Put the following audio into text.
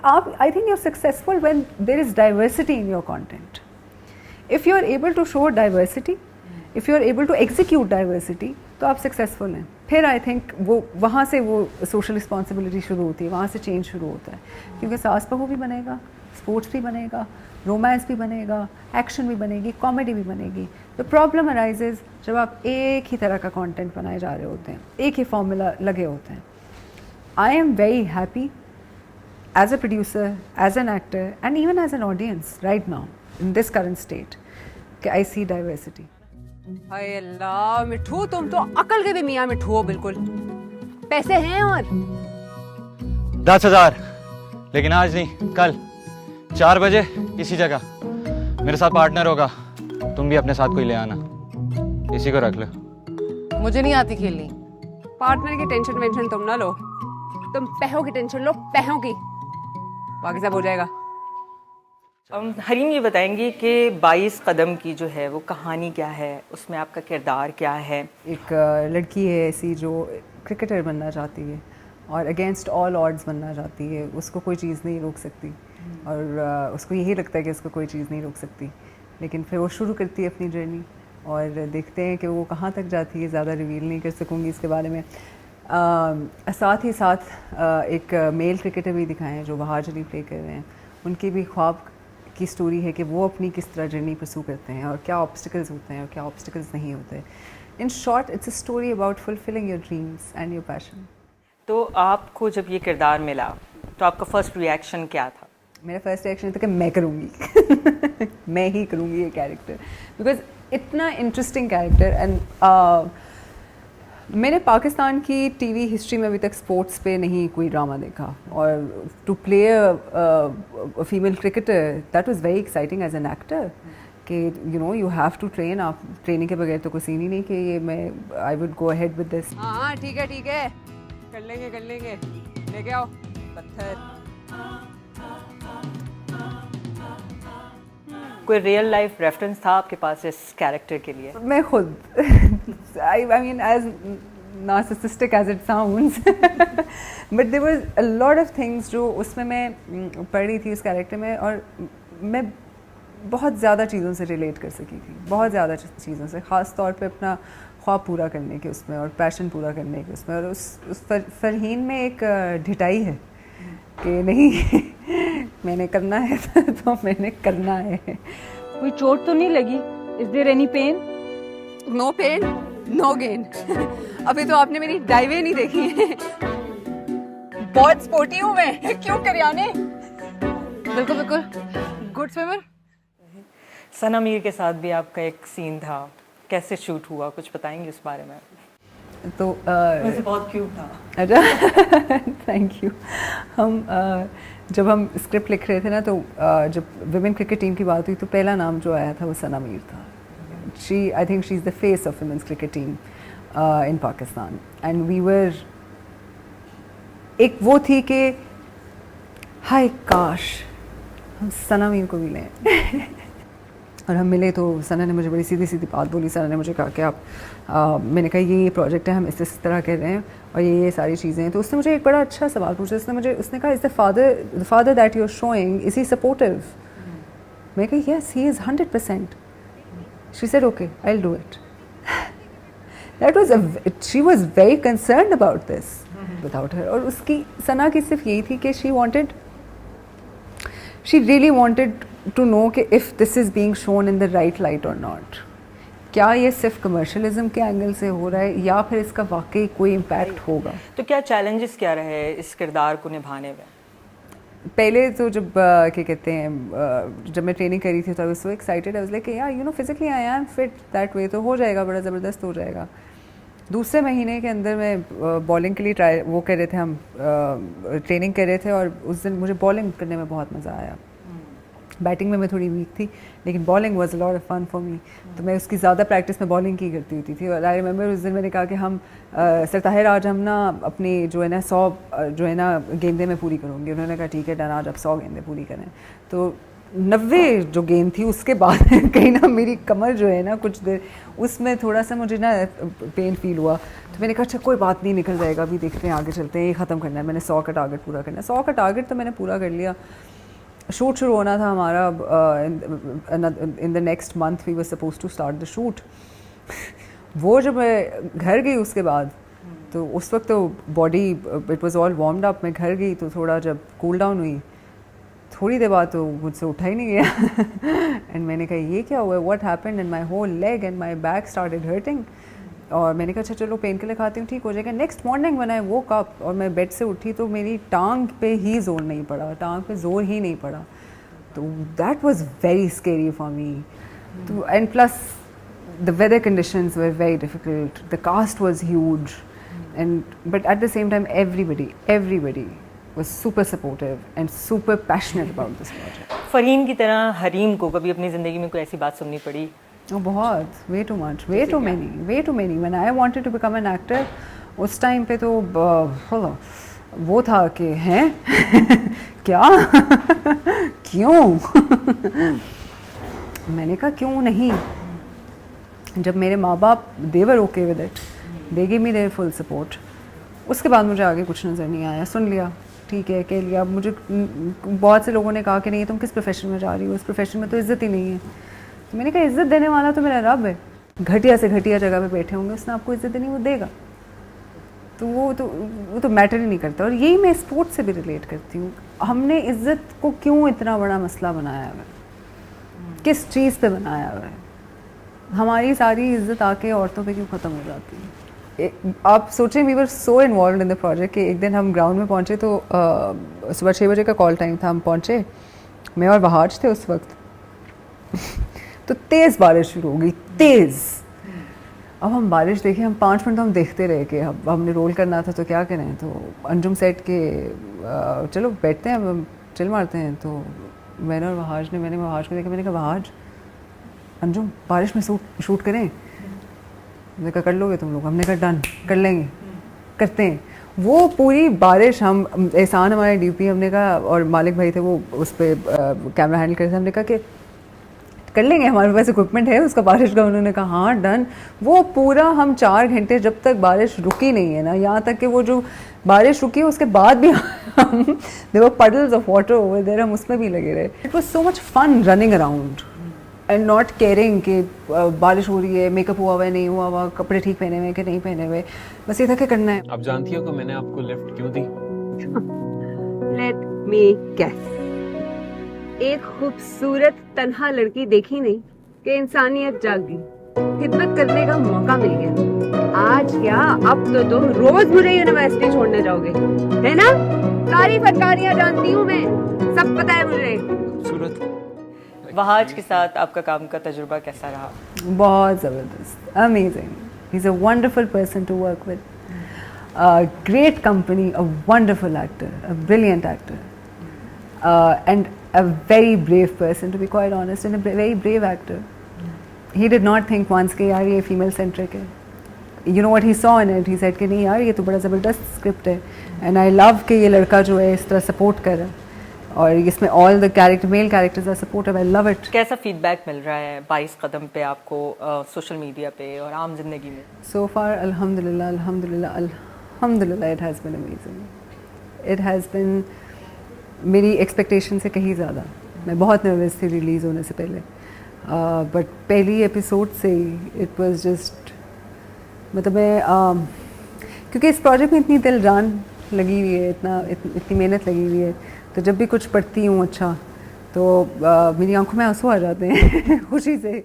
आप I think you're successful when there is diversity in your content. If you are able to show diversity, if you are able to execute diversity, तो आप successful हैं. फिर I think वो वहाँ से वो social responsibility शुरू होती है, वहाँ से चेंज शुरू होता है. क्योंकि सास बहू भी बनेगा, स्पोर्ट्स भी बनेगा, रोमांस भी बनेगा, एक्शन भी बनेगी, कॉमेडी भी बनेगी. द प्रॉब्लम अराइजेज जब आप एक ही तरह का कंटेंट बनाए जा रहे होते हैं, एक ही फॉर्मूला लगे होते हैं. I am very happy as a producer, as an actor and even as an audience right now in this current state कि आई सी डाइवर्सिटी. हाय अल्लाह मिठू, तुम तो अकल के भी मियाँ मिठू हो बिल्कुल. पैसे हैं और 10,000, लेकिन आज नहीं, कल 4 बजे इसी जगह मेरे साथ पार्टनर होगा. तुम भी अपने साथ कोई ले आना, इसी को रख लो. मुझे नहीं आती खेलनी. पार्टनर की टेंशन तुम ना लो, तुम पैसों की टेंशन लो, पैसों की, बाकी सब हो जाएगा. हरीम ये बताएंगे कि 22 कदम की जो है वो कहानी क्या है, उसमें आपका किरदार क्या है? एक लड़की है ऐसी जो क्रिकेटर बनना चाहती है और अगेंस्ट ऑल ऑड्स बनना चाहती है. उसको कोई चीज़ नहीं रोक सकती और उसको यही लगता है कि उसको कोई चीज़ नहीं रोक सकती. लेकिन फिर वो शुरू करती है अपनी जर्नी और देखते हैं कि वो कहाँ तक जाती है. ज़्यादा रिवील नहीं कर सकूँगी इसके बारे में. साथ ही साथ एक मेल क्रिकेटर भी दिखाए हैं जो बाहर चली प्ले कर रहे हैं. उनकी भी ख्वाब की स्टोरी है कि वो अपनी किस तरह जर्नी परसू करते हैं और क्या ऑब्स्टिकल्स होते हैं और क्या ऑब्स्टिकल्स नहीं होते. In short it's a story about fulfilling your dreams and your passion. तो आपको जब ये किरदार मिला तो आपका फर्स्ट रिएक्शन क्या था? मेरा फर्स्ट रिएक्शन था कि मैं करूँगी मैं ही करूँगी ये कैरेक्टर, बिकॉज इतना इंटरेस्टिंग कैरेक्टर. एंड मैंने पाकिस्तान की टीवी हिस्ट्री में अभी तक स्पोर्ट्स पे नहीं कोई ड्रामा देखा और to play a female cricketer that was very exciting as an actor कि you know you have to train. आप ट्रेनिंग के बगैर तो कोई सीन ही नहीं कि ये मैं I would go ahead with this. हाँ ठीक है कर लेंगे लेके आओ पत्थर. कोई रियल लाइफ रेफरेंस था आपके पास इस कैरेक्टर के लिए? मैं खुद I mean as narcissistic as it sounds but there was a lot of things जो उसमें मैं पढ़ी थी उस कैरेक्टर में और मैं बहुत ज़्यादा चीज़ों से रिलेट कर सकी थी. बहुत ज़्यादा चीज़ों से, ख़ास तौर पे अपना ख्वाब पूरा करने के उसमें और पैशन पूरा करने के उसमें. और उस फरहीन में एक ढिठाई है कि नहीं मैंने करना है तो मैंने करना है. कोई चोट तो नहीं लगी? Is there any pain? No pain no gain. अभी तो आपने मेरी डाइवे नहीं देखी है. बहुत स्पोर्टी हूँ मैं. क्यों करियाने? बिल्कुल गुड स्विमर. सना मीर के साथ भी आपका एक सीन था, कैसे शूट हुआ, कुछ बताएंगे उस बारे में? तो वैसे बहुत क्यूट था. अच्छा थैंक यू. जब हम स्क्रिप्ट लिख रहे थे ना तो जब विमेन क्रिकेट टीम की बात हुई तो पहला नाम जो आया था वो सना मीर था. I think she's the face of women's cricket team in Pakistan. And we were एक वो थी कि हाय काश हम सना मीर को मिले और हम मिले तो सना ने मुझे बड़ी सीधी सीधी बात बोली. सना ने मुझे कहा कि आप मैंने कहा ये प्रोजेक्ट है, हम इस तरह कर रहे हैं और ये सारी चीज़ें हैं. तो उसने मुझे एक बड़ा अच्छा सवाल पूछा. उसने कहा is the father that you are showing is he supportive? मैं कहा yes he is 100%. She said, okay, I'll do it. She was very concerned about this without her. और उसकी सना की सिर्फ यही थी कि she really wanted to know कि if this is being shown in the right light or not. क्या ये सिर्फ कमर्शलिज्म के एंगल से हो रहा है या फिर इसका वाकई कोई इम्पैक्ट होगा. तो क्या चैलेंजेस क्या रहे इस किरदार को निभाने में? पहले तो जब क्या कहते हैं जब मैं ट्रेनिंग करी थी तो I was so excited. I was like यार you know physically I am fit that way, तो हो जाएगा, बड़ा ज़बरदस्त हो जाएगा. दूसरे महीने के अंदर मैं बॉलिंग के लिए वो कर रहे थे, हम ट्रेनिंग कर रहे थे और उस दिन मुझे बॉलिंग करने में बहुत मज़ा आया. बैटिंग में मैं थोड़ी वीक थी लेकिन bowling was a lot of fun for me. तो मैं उसकी ज़्यादा प्रैक्टिस में बॉलिंग की करती होती थी. और आई रिमेंबर उस दिन मैंने कहा कि हम सर ताहिर आज हम ना अपनी जो है ना 100 जो है ना गेंदें मैं पूरी करूँगी. उन्होंने कहा ठीक है डन, आज आप 100 गेंदें पूरी करें. तो 90 जो गेंद थी उसके बाद कहीं ना मेरी कमर जो है ना कुछ देर उसमें थोड़ा सा मुझे ना पेन फील हुआ, तो मैंने कहा अच्छा कोई बात नहीं, निकल जाएगा, अभी देखते हैं आगे चलते हैं, ये ख़त्म करना है, मैंने 100 का टारगेट पूरा करना है। 100 का टारगेट तो मैंने पूरा कर लिया। शूट शुरू होना था हमारा in the next month we were suppose to start the shoot. वो जब मैं घर गई उसके बाद तो उस वक्त तो body it was all warmed up, मैं घर गई तो थोड़ा जब कूल डाउन हुई थोड़ी देर बाद तो मुझसे उठा ही नहीं गया एंड मैंने कहा ये क्या हुआ, what happened, and my whole leg and my back started hurting. और मैंने कहा अच्छा चलो पेन किलर खाती हूँ, ठीक हो जाएगा। Next morning when I woke up और मैं बेड से उठी तो मेरी टांग पे ही जोर नहीं पड़ा, टांग पे जोर ही नहीं पड़ा। तो that was very scary for me. तो and plus the weather conditions were very difficult, the cast was huge, and but at the same time everybody was super supportive and super passionate about this project. फ़रीन की तरह हरीम को कभी अपनी ज़िंदगी में कोई ऐसी बात सुननी पड़ी? Oh, बहुत, way too much, way too many. When I wanted to become an actor, उस टाइम पे तो वो था कि हैं क्या क्यों मैंने कहा क्यों नहीं। जब मेरे माँ बाप they were okay with it, they give me their full support, उसके बाद मुझे आगे कुछ नज़र नहीं आया। सुन लिया, ठीक है, कह लिया। मुझे बहुत से लोगों ने कहा कि नहीं तुम किस प्रोफेशन में जा रही हो, इस प्रोफेशन में तो इज़्ज़त ही नहीं है। तो मैंने कहा इज़्ज़त देने वाला तो मेरा रब है, घटिया से घटिया जगह पे बैठे होंगे, उसने आपको इज़्ज़त देनी वो देगा। तो वो तो मैटर ही नहीं करता। और यही मैं स्पोर्ट्स से भी रिलेट करती हूँ। हमने इज़्ज़त को क्यों इतना बड़ा मसला बनाया हुआ है, किस चीज़ पे बनाया हुआ है? हमारी सारी इज्जत आके औरतों पे क्यों ख़त्म हो जाती है? आप सोचें we were so involved in the project कि एक दिन हम ग्राउंड में पहुंचे तो सुबह 6 बजे का कॉल टाइम था, हम पहुंचे, मैं और वहाज थे उस वक्त तो तेज़ बारिश शुरू हो गई, तेज़। अब हम बारिश देखे, हम 5 मिनट तो हम देखते रहे कि अब हमने रोल करना था तो क्या करें। तो अंजुम सेट के चलो बैठते हैं, अब चिल मारते हैं। तो मैंने और वहाज ने, मैंने वहाज को देखा, मैंने कहा वहाज अंजुम बारिश में शूट करें? मैंने कहा कर लोगे तुम लोग? हमने कहा डन, कर लेंगे, करते हैं। वो पूरी बारिश, हम एहसान हमारे डीपी, हमने कहा, और मालिक भाई थे वो उस पर कैमरा हैंडल करते थे, हमने कहा कि कर लेंगे, हमारे पास इक्विपमेंट है उसका बारिश का। उन्होंने कहा हाँ डन। वो पूरा हम 4 घंटे, जब तक बारिश रुकी नहीं है ना, यहाँ तक कि वो जो बारिश रुकी उसके बाद भी हम there were puddles of water over there, हम उसमें भी लगे रहे। It was so much fun running around and not caring कि बारिश हो रही है, मेकअप हुआ हुआ है नहीं हुआ हुआ, कपड़े ठीक पहने हुए कि नहीं पहने हुए, बस ये था कि करना है। आप जानती हो कि मैंने आपको लिफ्ट क्यों दी? लेट मी गेस, एक खूबसूरत तन्हा लड़की देखी नहीं कि इंसानियत जाग गई, खिदमत करने का मौका मिल गया। आज क्या, अब तो तुम रोज मुझे यूनिवर्सिटी छोड़ने जाओगे, है ना? सारी फनकारियां जानती हूँ मैं, सब पता है मुझे। खूबसूरत। वहाज के साथ आपका काम का तजुर्बा कैसा रहा? बहुत ज़बरदस्त, amazing. He is a wonderful person to work with, great company, a wonderful actor, a brilliant actor, and a very brave person, to be quite honest, and a very brave actor. He did not think once कि यार ये female centric है. You know what he saw in it? He said कि नहीं यार ये तो बड़ा ज़बरदस्त स्क्रिप्ट है, and I love कि ये लड़का जो है इस तरह सपोर्ट कर रहा है, और इसमें all the male characters are supportive. I love it. कैसा फीडबैक मिल रहा है 22 कदम पे आपको, सोशल मीडिया पे और आम जिंदगी में? So far, alhamdulillah, it has been amazing. It has been मेरी एक्सपेक्टेशन से कहीं ज़्यादा। मैं बहुत नर्वस थी रिलीज़ होने से पहले, बट पहली एपिसोड से ही इट वाज जस्ट, मतलब मैं क्योंकि इस प्रोजेक्ट में इतनी दिल जान लगी हुई है, इतनी मेहनत लगी हुई है, तो जब भी कुछ पढ़ती हूँ अच्छा तो मेरी आंखों में आंसू आ जाते हैं खुशी से।